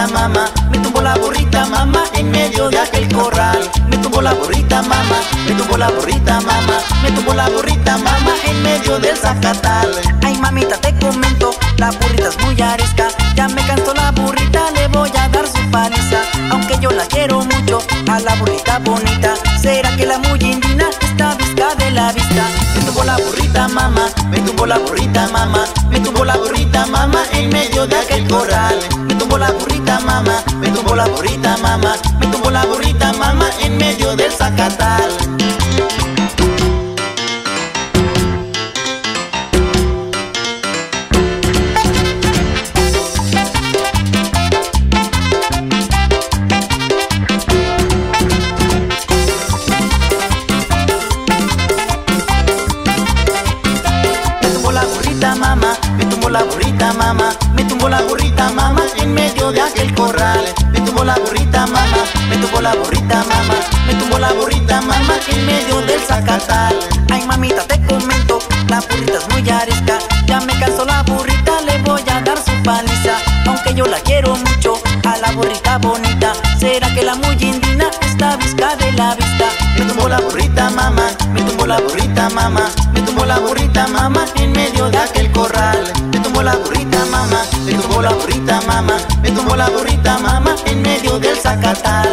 mamá, me tumbó la burrita mamá en medio de aquel corral. Me tumbó la burrita mamá, me tumbó la burrita mamá, me tumbó la burrita mamá en medio del zacatal. Ay mamita te comento, la burrita es muy arisca, ya me cansó la burrita, le voy a dar su paliza. Aunque yo la quiero mucho, a la burrita bonita, ¿será que la muy indina está visca de la vista? Me tumbó la burrita mamá, me tumbó la burrita mamá, me tumbó la burrita mamá en medio de aquel corral. Me tumbó la burrita mamá, me tumbó la burrita mamá, me tumbó la burrita mamá en medio del zacatal. Mamá, me tumbó la burrita mamá, me tumbó la burrita mamá en medio de aquel corral. Me tumbó la burrita mamá, me tumbó la burrita mamá, me tumbó la burrita mamá en medio del zacatal. Ay mamita te comento, la burrita es muy arisca, ya me cansó la burrita, le voy a dar su paliza. Aunque yo la quiero mucho, a la burrita bonita, ¿será que la muy indina está visca de la vista? Me tumbó la burrita mamá, me tumbó la burrita mamá, me tumbó la burrita mamá en medio de aquel corral. Me tumbó la burrita mamá, me tumbó la burrita mamá, me tumbó la burrita mamá en medio del zacatal.